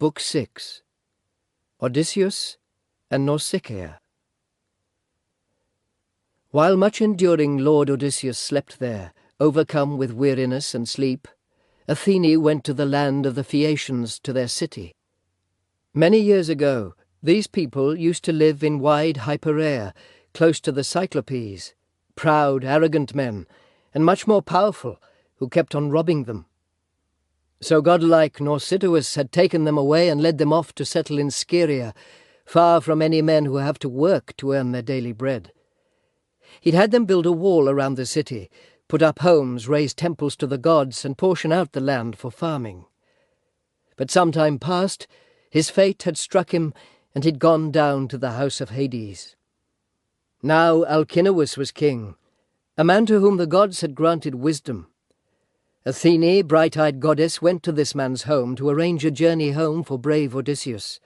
Book 6. Odysseus and Nausicaa. While much enduring Lord Odysseus slept there, overcome with weariness and sleep, Athene went to the land of the Phaeacians to their city. Many years ago, these people used to live in wide Hyperea, close to the Cyclopes, proud, arrogant men, and much more powerful, who kept on robbing them. So godlike Nausicaa had taken them away and led them off to settle in Scheria, far from any men who have to work to earn their daily bread. He'd had them build a wall around the city, put up homes, raise temples to the gods, and portion out the land for farming. But some time past, his fate had struck him, and he'd gone down to the house of Hades. Now Alcinous was king, a man to whom the gods had granted wisdom. Athene, bright-eyed goddess, went to this man's home to arrange a journey home for brave Odysseus.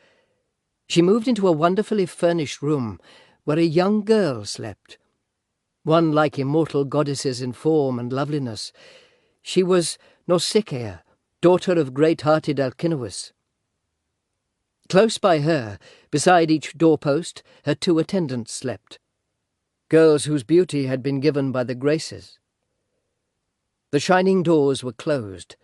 She moved into a wonderfully furnished room where a young girl slept. One like immortal goddesses in form and loveliness. She was Nausicaa, daughter of great-hearted Alcinous. Close by her, beside each doorpost, her 2 attendants slept, girls whose beauty had been given by the Graces. The shining doors were closed.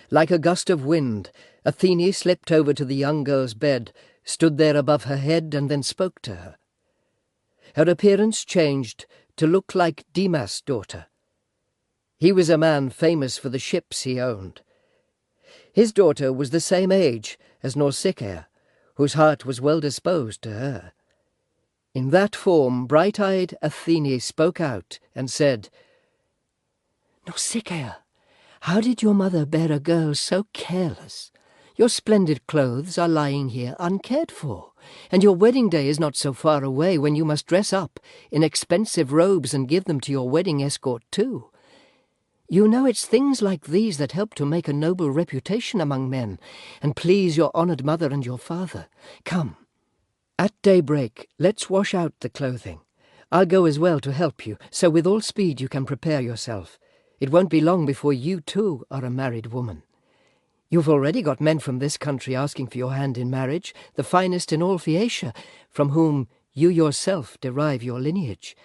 Like a gust of wind, Athene slipped over to the young girl's bed, stood there above her head, and then spoke to her. Her appearance changed to look like Demas' daughter. He was a man famous for the ships he owned. His daughter was the same age as Nausicaa, whose heart was well disposed to her. In that form, bright-eyed Athene spoke out and said, "Nausicaa, how did your mother bear a girl so careless? Your splendid clothes are lying here uncared for, and your wedding day is not so far away when you must dress up in expensive robes and give them to your wedding escort too. You know it's things like these that help to make a noble reputation among men, and please your honoured mother and your father. Come, at daybreak let's wash out the clothing. I'll go as well to help you, so with all speed you can prepare yourself. It won't be long before you too are a married woman. You've already got men from this country asking for your hand in marriage, the finest in all Phaeacia, from whom you yourself derive your lineage.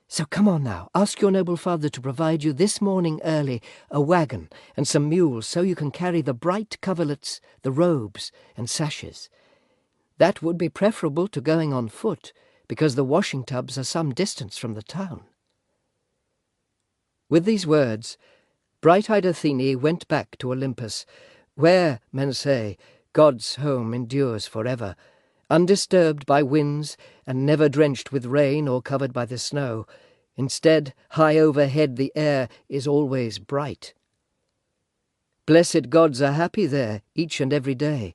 So come on now, ask your noble father to provide you this morning early a wagon and some mules so you can carry the bright coverlets, the robes and sashes. That would be preferable to going on foot, because the washing tubs are some distance from the town." With these words, bright-eyed Athene went back to Olympus, where, men say, God's home endures forever, undisturbed by winds and never drenched with rain or covered by the snow. Instead, high overhead the air is always bright. Blessed gods are happy there each and every day.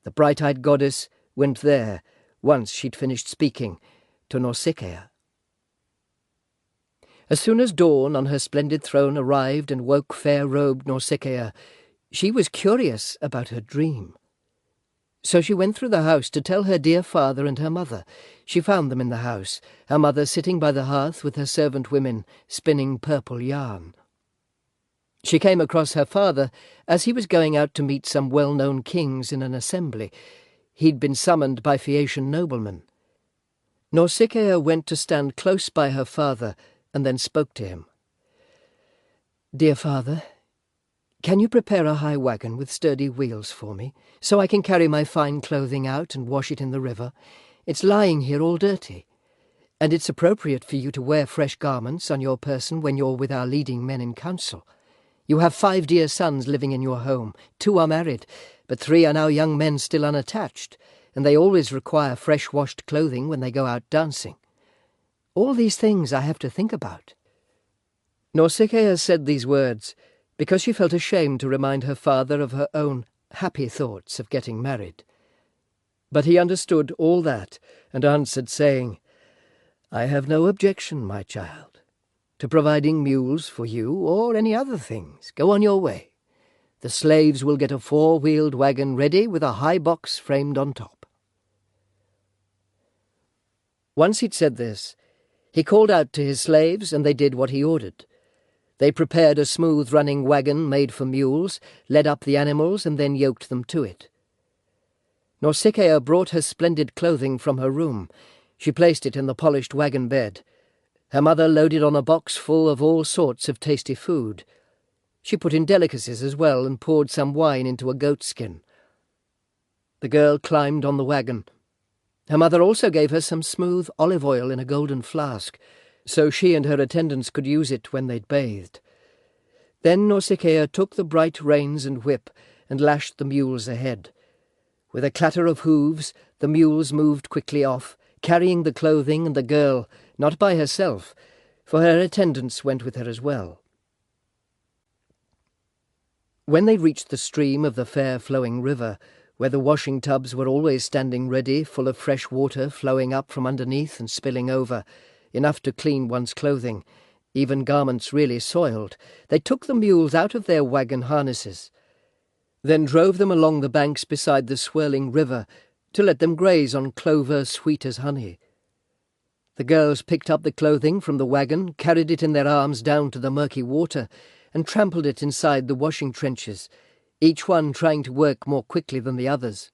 The bright-eyed goddess went there, once she'd finished speaking, to Nausicaa. As soon as dawn on her splendid throne arrived and woke fair-robed Nausicaa, she was curious about her dream. So she went through the house to tell her dear father and her mother. She found them in the house, her mother sitting by the hearth with her servant women, spinning purple yarn. She came across her father as he was going out to meet some well-known kings in an assembly. He'd been summoned by Phaeacian noblemen. Nausicaa went to stand close by her father and then spoke to him. "Dear father, can you prepare a high wagon with sturdy wheels for me, so I can carry my fine clothing out and wash it in the river? It's lying here all dirty, and it's appropriate for you to wear fresh garments on your person when you're with our leading men in council. You have 5 dear sons living in your home. 2 are married, but 3 are now young men still unattached, and they always require fresh-washed clothing when they go out dancing. All these things I have to think about." Nausicaa said these words because she felt ashamed to remind her father of her own happy thoughts of getting married. But he understood all that and answered, saying, "I have no objection, my child, to providing mules for you or any other things. Go on your way. The slaves will get a 4-wheeled wagon ready with a high box framed on top." Once he'd said this, he called out to his slaves, and they did what he ordered. They prepared a smooth-running wagon made for mules, led up the animals, and then yoked them to it. Nausicaa brought her splendid clothing from her room. She placed it in the polished wagon bed. Her mother loaded on a box full of all sorts of tasty food. She put in delicacies as well and poured some wine into a goatskin. The girl climbed on the wagon. Her mother also gave her some smooth olive oil in a golden flask, so she and her attendants could use it when they'd bathed. Then Nausicaa took the bright reins and whip and lashed the mules ahead. With a clatter of hooves, the mules moved quickly off, carrying the clothing and the girl, not by herself, for her attendants went with her as well. When they reached the stream of the fair flowing river, where the washing tubs were always standing ready, full of fresh water flowing up from underneath and spilling over, enough to clean one's clothing, even garments really soiled, they took the mules out of their wagon harnesses, then drove them along the banks beside the swirling river to let them graze on clover sweet as honey. The girls picked up the clothing from the wagon, carried it in their arms down to the murky water, and trampled it inside the washing trenches, each one trying to work more quickly than the others.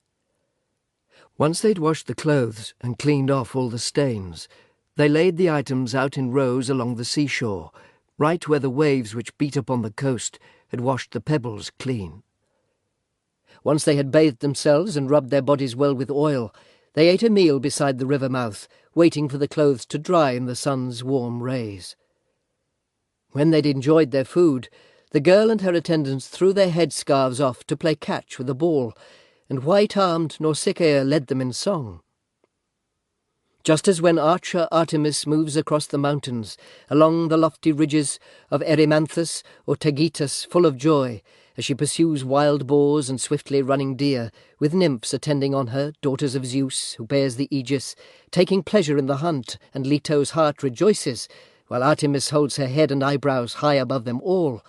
Once they'd washed the clothes and cleaned off all the stains, they laid the items out in rows along the seashore, right where the waves which beat upon the coast had washed the pebbles clean. Once they had bathed themselves and rubbed their bodies well with oil, they ate a meal beside the river mouth, waiting for the clothes to dry in the sun's warm rays. When they'd enjoyed their food, the girl and her attendants threw their headscarves off to play catch with a ball, and white-armed Nausicaa led them in song. Just as when archer Artemis moves across the mountains, along the lofty ridges of Erymanthus or Taygetus full of joy, as she pursues wild boars and swiftly running deer, with nymphs attending on her, daughters of Zeus, who bears the aegis, taking pleasure in the hunt, and Leto's heart rejoices, while Artemis holds her head and eyebrows high above them all.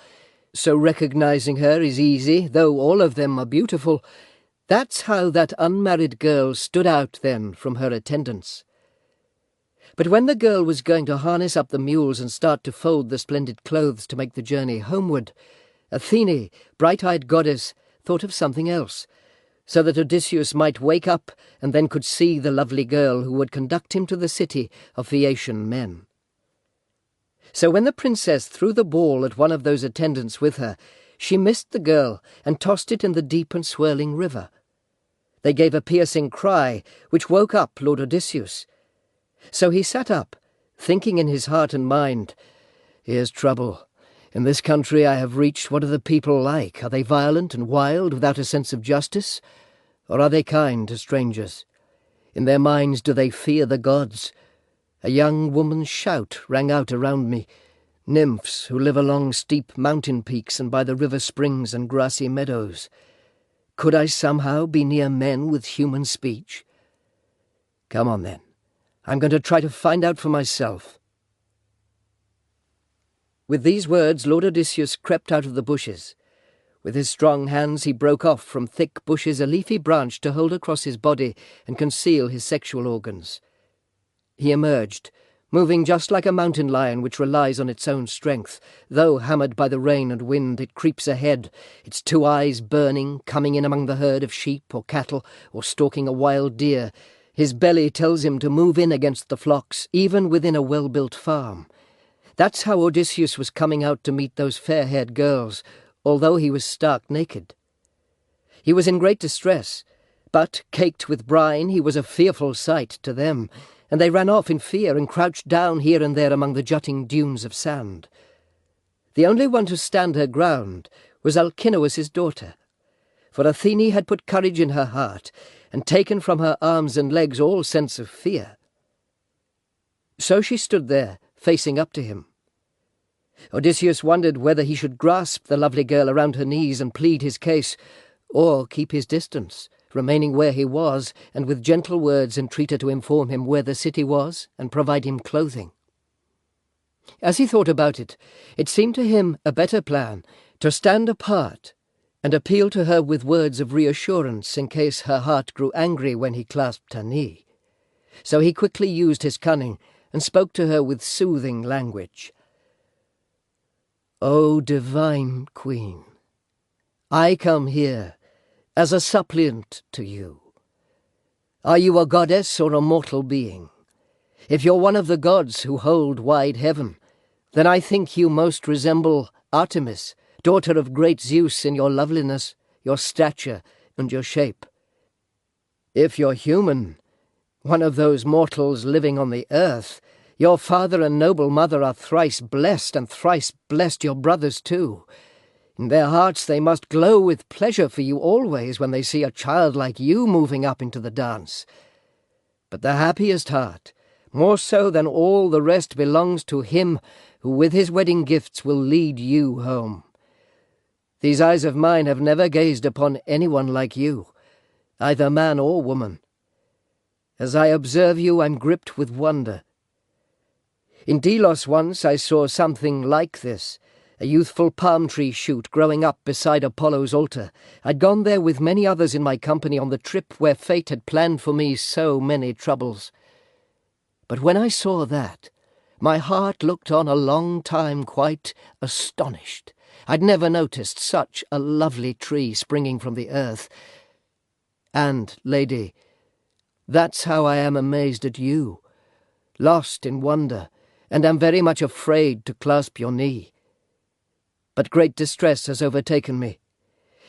So recognizing her is easy, though all of them are beautiful. That's how that unmarried girl stood out then from her attendants. But when the girl was going to harness up the mules and start to fold the splendid clothes to make the journey homeward, Athene, bright-eyed goddess, thought of something else, so that Odysseus might wake up and then could see the lovely girl who would conduct him to the city of Phaeacian men. So when the princess threw the ball at one of those attendants with her, she missed the girl and tossed it in the deep and swirling river. They gave a piercing cry, which woke up Lord Odysseus. So he sat up, thinking in his heart and mind, "Here's trouble. In this country I have reached, what are the people like? Are they violent and wild, without a sense of justice? Or are they kind to strangers? In their minds do they fear the gods? A young woman's shout rang out around me. Nymphs who live along steep mountain peaks and by the river springs and grassy meadows. Could I somehow be near men with human speech? Come on then. I'm going to try to find out for myself." With these words, Lord Odysseus crept out of the bushes. With his strong hands he broke off from thick bushes a leafy branch to hold across his body and conceal his sexual organs. He emerged, moving just like a mountain lion which relies on its own strength. Though hammered by the rain and wind, it creeps ahead, its two eyes burning, coming in among the herd of sheep or cattle, or stalking a wild deer. His belly tells him to move in against the flocks, even within a well-built farm. That's how Odysseus was coming out to meet those fair-haired girls, although he was stark naked. He was in great distress, but, caked with brine, he was a fearful sight to them, and they ran off in fear and crouched down here and there among the jutting dunes of sand. The only one to stand her ground was Alcinous' daughter, for Athene had put courage in her heart, and taken from her arms and legs all sense of fear. So she stood there, facing up to him. Odysseus wondered whether he should grasp the lovely girl around her knees and plead his case, or keep his distance, remaining where he was, and with gentle words entreat her to inform him where the city was and provide him clothing. As he thought about it, it seemed to him a better plan to stand apart and appeal to her with words of reassurance in case her heart grew angry when he clasped her knee. So he quickly used his cunning and spoke to her with soothing language. "O divine queen, I come here as a suppliant to you. Are you a goddess or a mortal being? If you're one of the gods who hold wide heaven, then I think you most resemble Artemis, daughter of great Zeus, in your loveliness, your stature, and your shape. If you're human, one of those mortals living on the earth, your father and noble mother are thrice blessed, and thrice blessed your brothers too. In their hearts they must glow with pleasure for you always when they see a child like you moving up into the dance. But the happiest heart, more so than all the rest, belongs to him who with his wedding gifts will lead you home. These eyes of mine have never gazed upon anyone like you, either man or woman. As I observe you, I'm gripped with wonder. In Delos once I saw something like this, a youthful palm tree shoot growing up beside Apollo's altar. I'd gone there with many others in my company on the trip where fate had planned for me so many troubles. But when I saw that, my heart looked on a long time quite astonished. I'd never noticed such a lovely tree springing from the earth. And, lady, that's how I am amazed at you, lost in wonder, and am very much afraid to clasp your knee. But great distress has overtaken me.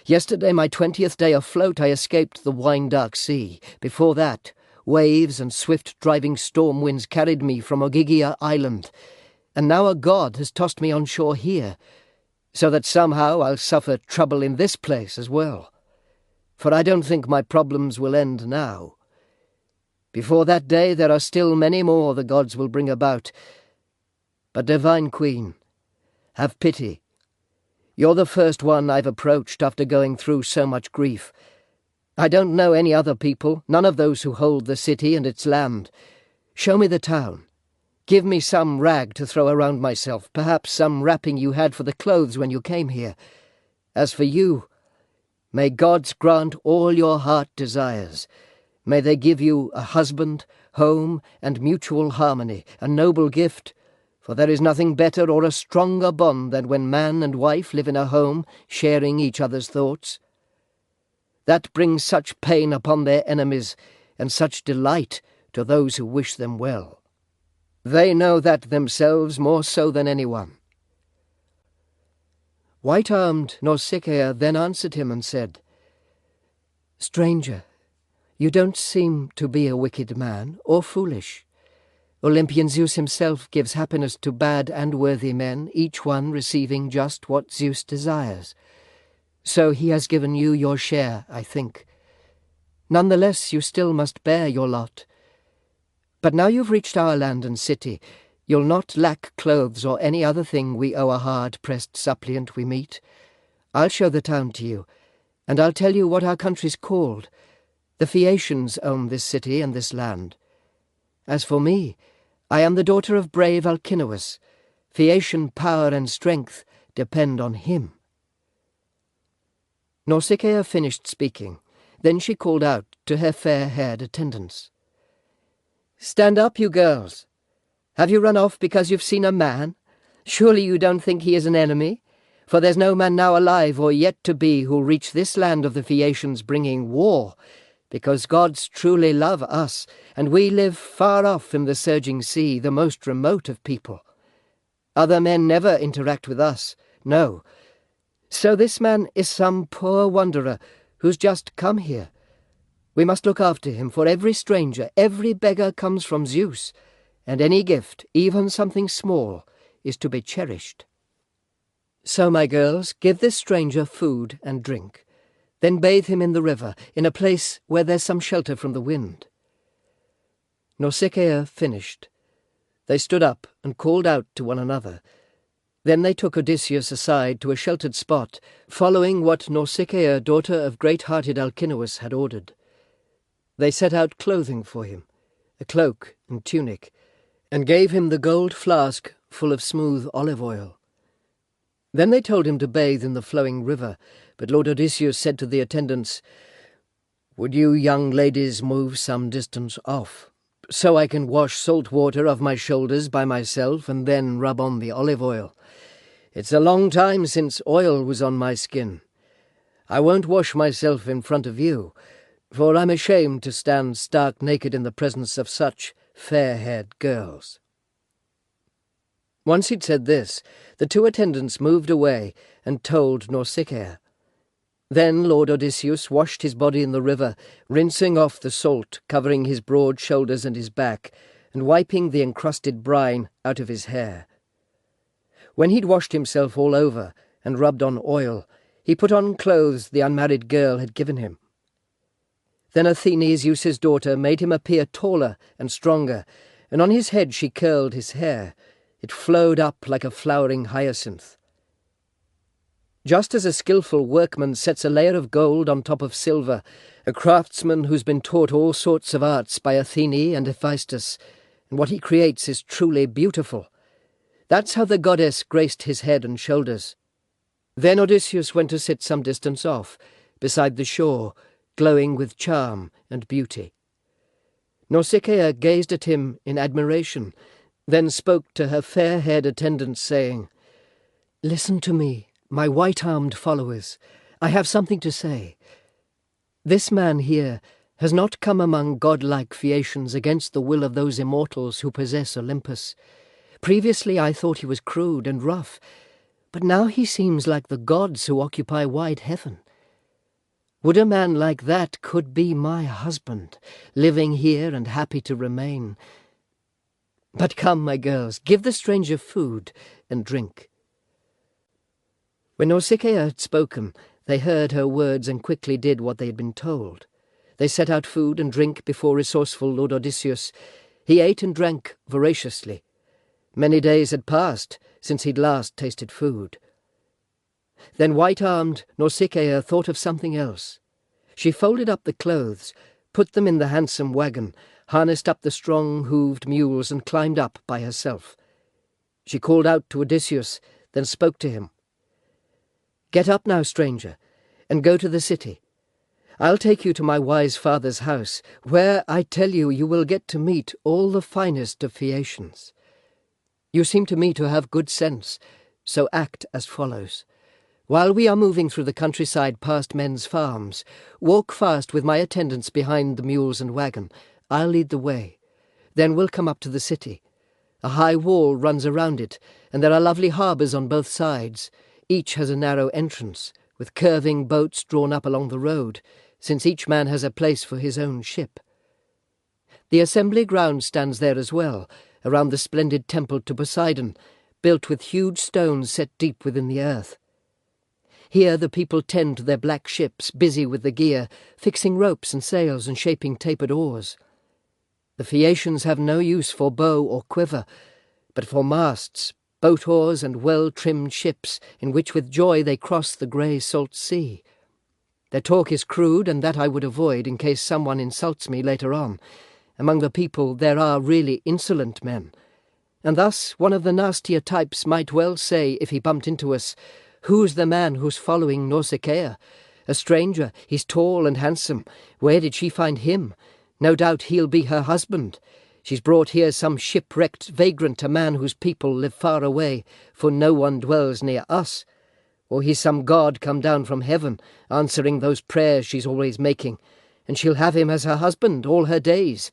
Yesterday, my 20th day afloat, I escaped the wine-dark sea. Before that, waves and swift driving storm winds carried me from Ogygia Island, and now a god has tossed me on shore here, so that somehow I'll suffer trouble in this place as well. For I don't think my problems will end now. Before that day there are still many more the gods will bring about. But, divine queen, have pity. You're the first one I've approached after going through so much grief. I don't know any other people, none of those who hold the city and its land. Show me the town. Give me some rag to throw around myself, perhaps some wrapping you had for the clothes when you came here. As for you, may gods grant all your heart desires. May they give you a husband, home, and mutual harmony, a noble gift, for there is nothing better or a stronger bond than when man and wife live in a home, sharing each other's thoughts. That brings such pain upon their enemies, and such delight to those who wish them well. They know that themselves more so than anyone. White-armed Nausicaa then answered him and said, "Stranger, you don't seem to be a wicked man or foolish. Olympian Zeus himself gives happiness to bad and worthy men, each one receiving just what Zeus desires. So he has given you your share, I think. Nonetheless, you still must bear your lot. But now you've reached our land and city, you'll not lack clothes or any other thing we owe a hard-pressed suppliant we meet. I'll show the town to you, and I'll tell you what our country's called. The Phaeacians own this city and this land. As for me, I am the daughter of brave Alcinous. Phaeacian power and strength depend on him." Nausicaa finished speaking. Then she called out to her fair-haired attendants, "Stand up, you girls. Have you run off because you've seen a man? Surely you don't think he is an enemy? For there's no man now alive or yet to be who'll reach this land of the Phaeacians bringing war, because gods truly love us, and we live far off in the surging sea, the most remote of people. Other men never interact with us, no. So this man is some poor wanderer who's just come here. We must look after him, for every stranger, every beggar comes from Zeus, and any gift, even something small, is to be cherished. So, my girls, give this stranger food and drink. Then bathe him in the river, in a place where there's some shelter from the wind." Nausicaa finished. They stood up and called out to one another. Then they took Odysseus aside to a sheltered spot, following what Nausicaa, daughter of great-hearted Alcinous, had ordered. They set out clothing for him, a cloak and tunic, and gave him the gold flask full of smooth olive oil. Then they told him to bathe in the flowing river, but Lord Odysseus said to the attendants, "Would you young ladies move some distance off, so I can wash salt water off my shoulders by myself and then rub on the olive oil? It's a long time since oil was on my skin. I won't wash myself in front of you, for I'm ashamed to stand stark naked in the presence of such fair-haired girls." Once he'd said this, the two attendants moved away and told Nausicaa. Then Lord Odysseus washed his body in the river, rinsing off the salt covering his broad shoulders and his back, and wiping the encrusted brine out of his hair. When he'd washed himself all over and rubbed on oil, he put on clothes the unmarried girl had given him. Then Athene, Zeus's daughter, made him appear taller and stronger, and on his head she curled his hair. It flowed up like a flowering hyacinth. Just as a skilful workman sets a layer of gold on top of silver, a craftsman who's been taught all sorts of arts by Athene and Hephaestus, and what he creates is truly beautiful. That's how the goddess graced his head and shoulders. Then Odysseus went to sit some distance off, beside the shore, glowing with charm and beauty. Nausicaa gazed at him in admiration, then spoke to her fair-haired attendants, saying, "Listen to me, my white-armed followers. I have something to say. This man here has not come among godlike Phaeacians against the will of those immortals who possess Olympus. Previously I thought he was crude and rough, but now he seems like the gods who occupy wide heaven. Would a man like that could be my husband, living here and happy to remain. But come, my girls, give the stranger food and drink." When Nausicaa had spoken, they heard her words and quickly did what they had been told. They set out food and drink before resourceful Lord Odysseus. He ate and drank voraciously. Many days had passed since he'd last tasted food. Then white-armed Nausicaa thought of something else. She folded up the clothes, put them in the handsome wagon, harnessed up the strong hooved mules, and climbed up by herself. She called out to Odysseus, then spoke to him. "Get up now, stranger, and go to the city. I'll take you to my wise father's house, where, I tell you, you will get to meet all the finest of Phaeacians. You seem to me to have good sense, so act as follows. While we are moving through the countryside past men's farms, walk fast with my attendants behind the mules and wagon. I'll lead the way. Then we'll come up to the city. A high wall runs around it, and there are lovely harbours on both sides. Each has a narrow entrance, with curving boats drawn up along the road, since each man has a place for his own ship. The assembly ground stands there as well, around the splendid temple to Poseidon, built with huge stones set deep within the earth. Here the people tend to their black ships, busy with the gear, fixing ropes and sails and shaping tapered oars. The Phaeacians have no use for bow or quiver, but for masts, boat oars, and well-trimmed ships, in which with joy they cross the grey salt sea. Their talk is crude, and that I would avoid in case someone insults me later on. Among the people there are really insolent men, and thus one of the nastier types might well say, if he bumped into us, "Who's the man who's following Nausicaa? A stranger, he's tall and handsome. Where did she find him? No doubt he'll be her husband. She's brought here some shipwrecked vagrant, a man whose people live far away, for no one dwells near us. Or he's some god come down from heaven, answering those prayers she's always making, and she'll have him as her husband all her days.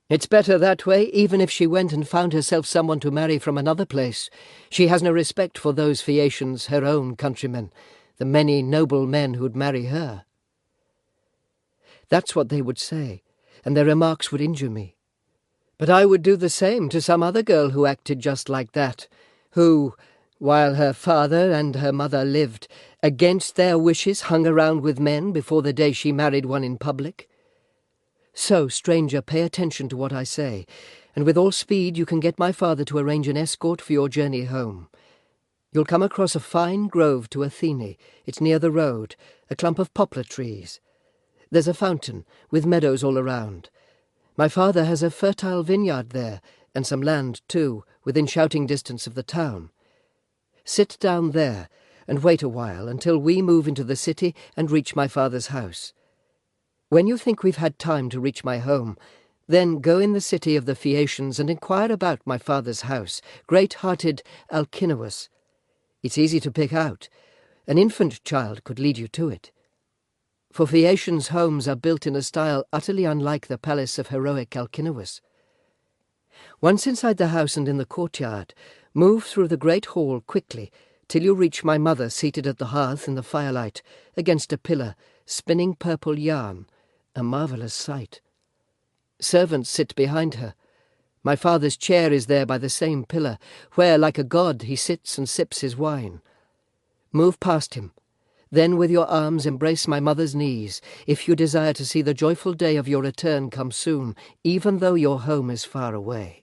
It's better that way, even if she went and found herself someone to marry from another place. She has no respect for those Phaeacians, her own countrymen, the many noble men who'd marry her." That's what they would say, and their remarks would injure me. But I would do the same to some other girl who acted just like that, who, while her father and her mother lived, against their wishes hung around with men before the day she married one in public. So, stranger, pay attention to what I say, and with all speed you can get my father to arrange an escort for your journey home. You'll come across a fine grove to Athene. It's near the road, a clump of poplar trees. There's a fountain, with meadows all around. My father has a fertile vineyard there, and some land, too, within shouting distance of the town. Sit down there, and wait a while until we move into the city and reach my father's house. When you think we've had time to reach my home, then go in the city of the Phaeacians and inquire about my father's house, great-hearted Alcinous. It's easy to pick out. An infant child could lead you to it. for Phaeacians' homes are built in a style utterly unlike the palace of heroic Alcinous. Once inside the house and in the courtyard, move through the great hall quickly till you reach my mother seated at the hearth in the firelight, against a pillar, spinning purple yarn, a marvellous sight. Servants sit behind her. My father's chair is there by the same pillar, where, like a god, he sits and sips his wine. Move past him. Then with your arms embrace my mother's knees, if you desire to see the joyful day of your return come soon, even though your home is far away.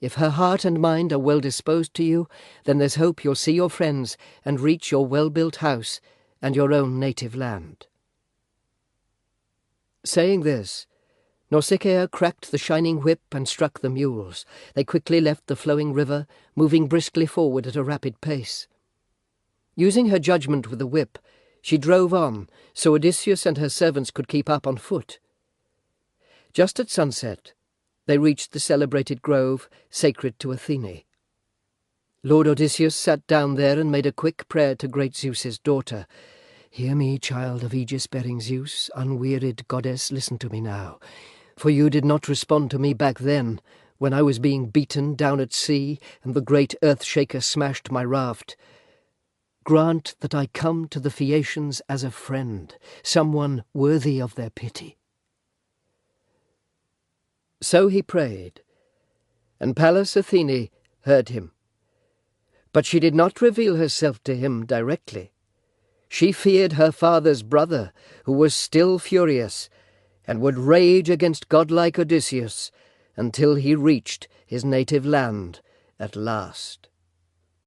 If her heart and mind are well disposed to you, then there's hope you'll see your friends and reach your well-built house and your own native land." Saying this, Nausicaa cracked the shining whip and struck the mules. They quickly left the flowing river, moving briskly forward at a rapid pace. Using her judgment with the whip, she drove on, so Odysseus and her servants could keep up on foot. Just at sunset, they reached the celebrated grove sacred to Athene. Lord Odysseus sat down there and made a quick prayer to great Zeus's daughter. "Hear me, child of aegis-bearing Zeus, unwearied goddess, listen to me now. For you did not respond to me back then, when I was being beaten down at sea and the great earth-shaker smashed my raft. Grant that I come to the Phaeacians as a friend, someone worthy of their pity." So he prayed, and Pallas Athene heard him. But she did not reveal herself to him directly. She feared her father's brother, who was still furious, and would rage against godlike Odysseus until he reached his native land at last.